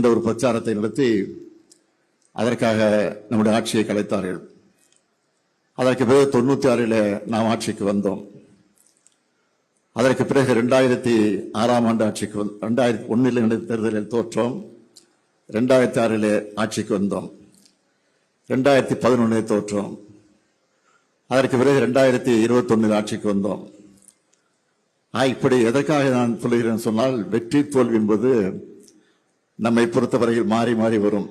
என்ற ஒரு பிரச்சாரத்தை நடத்தி அதற்காக நம்முடைய ஆட்சியை கலைத்தார்கள். அதற்கு பிறகு 96 நாம் ஆட்சிக்கு வந்தோம். அதற்கு பிறகு 2006 ஆண்டு ஆட்சிக்கு 2001 தேர்தலில் தோற்றோம். 2006 ஆட்சிக்கு வந்தோம். 2011 தோற்றோம். அதற்கு பிறகு 2021 ஆட்சிக்கு வந்தோம். இப்படி எதற்காக நான் சொல்லுகிறேன் சொன்னால், வெற்றி தோல்வி என்பது நம்மை பொறுத்தவரையில் மாறி மாறி வரும்.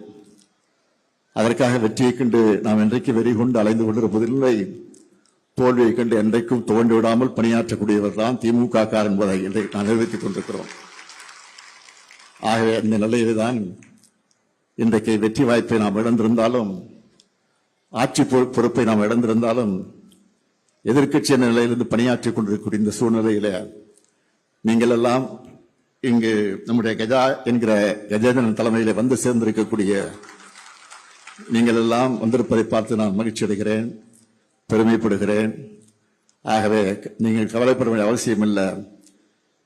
அதற்காக வெற்றியை கண்டு நாம் என்றைக்கு வெறி கொண்டு அலைந்து கொண்டிருப்பதில்லை. தோல்வியை கண்டு என்றைக்கும் துவண்டு விடாமல் பணியாற்றக்கூடியவர் தான் திமுக கார் என்பதை நான் நிரூபித்துக் கொண்டிருக்கிறோம். ஆகவே இந்த நிலையில்தான் இன்றைக்கு வெற்றி வாய்ப்பை நாம் இழந்திருந்தாலும், ஆட்சி பொறுப்பை நாம் இழந்திருந்தாலும், எதிர்க்கட்சி என்ற நிலையிலிருந்து பணியாற்றிக் கொண்டிருக்கக்கூடிய இந்த சூழ்நிலையில நீங்கள் எல்லாம் இங்கு நம்முடைய கஜா என்கிற கஜேந்திரன் தலைமையில வந்து சேர்ந்திருக்கக்கூடிய நீங்கள் எல்லாம் வந்திருப்பதை பார்த்து நான் மகிழ்ச்சி அடைகிறேன், பெருமைப்படுகிறேன். ஆகவே நீங்கள் கவலைப்பட வேண்டிய அவசியம் இல்லை.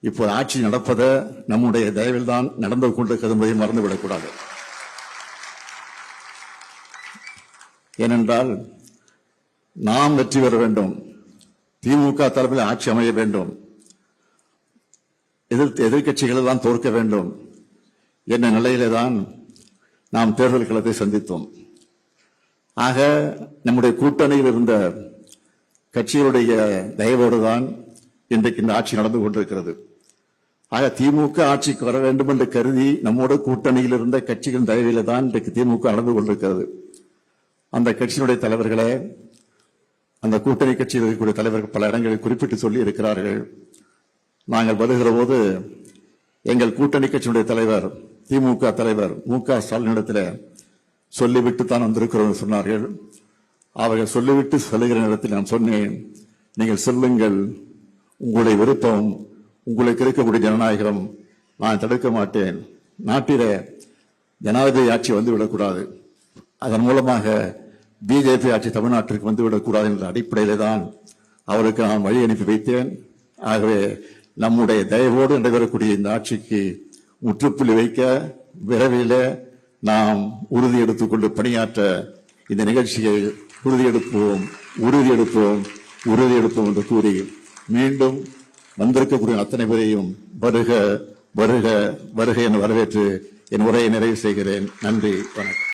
இப்போ ஆட்சி நடப்பதை நம்முடைய தயவில் தான் நடந்து கொண்டிருக்கிறது என்பதை மறந்துவிடக்கூடாது. ஏனென்றால் நாம் வெற்றி பெற வேண்டும், திமுக தலைமையில் ஆட்சி அமைய வேண்டும், எதிர்கட்சிகள் எல்லாம் தோற்க வேண்டும் என்ற நிலையிலே தான் நாம் தேர்தல் களத்தை சந்தித்தோம். ஆக நம்முடைய கூட்டணியில் இருந்த கட்சிகளுடைய தயவோடு தான் இன்றைக்கு இந்த ஆட்சி நடந்து கொண்டிருக்கிறது. ஆக திமுக ஆட்சிக்கு வர வேண்டும் என்று கருதி நம்மோட கூட்டணியில் இருந்த கட்சிகளின் தயவில தான் இன்றைக்கு திமுக நடந்து கொண்டிருக்கிறது. அந்த கட்சியினுடைய தலைவர்களே, அந்த கூட்டணி கட்சியில் இருக்கக்கூடிய தலைவர்கள் பல இடங்களில் குறிப்பிட்டு சொல்லி இருக்கிறார்கள். நாங்கள் வருகிற போது எங்கள் கூட்டணி கட்சியினுடைய தலைவர் திமுக தலைவர் மு.க. ஸ்டாலினிடத்தில் சொல்லிவிட்டு தான் வந்திருக்கிறோம் சொன்னார்கள். அவர்கள் சொல்லிவிட்டு சொல்லுகிற நேரத்தில் நான் சொன்னேன், நீங்கள் சொல்லுங்கள், உங்களுடைய விருப்பம், உங்களுக்கு இருக்கக்கூடிய ஜனநாயகம் நான் தடுக்க மாட்டேன். நாட்டில ஜனாதிபதி ஆட்சி வந்துவிடக்கூடாது, அதன் மூலமாக பிஜேபி ஆட்சி தமிழ்நாட்டிற்கு வந்துவிடக்கூடாது என்ற அடிப்படையிலே தான் அவருக்கு நான் வழி அனுப்பி வைத்தேன். ஆகவே நம்முடைய தயவோடு நடைபெறக்கூடிய இந்த ஆட்சிக்கு முற்றுப்புள்ளி வைக்க விரைவில் நாம் உறுதி எடுத்துக்கொண்டு பணியாற்ற இந்த நிகழ்ச்சியை உறுதியெடுப்போம் என்று கூறி மீண்டும் வந்திருக்கக்கூடிய அத்தனை பேரையும் வருக வருக வருக என வரவேற்று என் உரையை நிறைவு செய்கிறேன். நன்றி, வணக்கம்.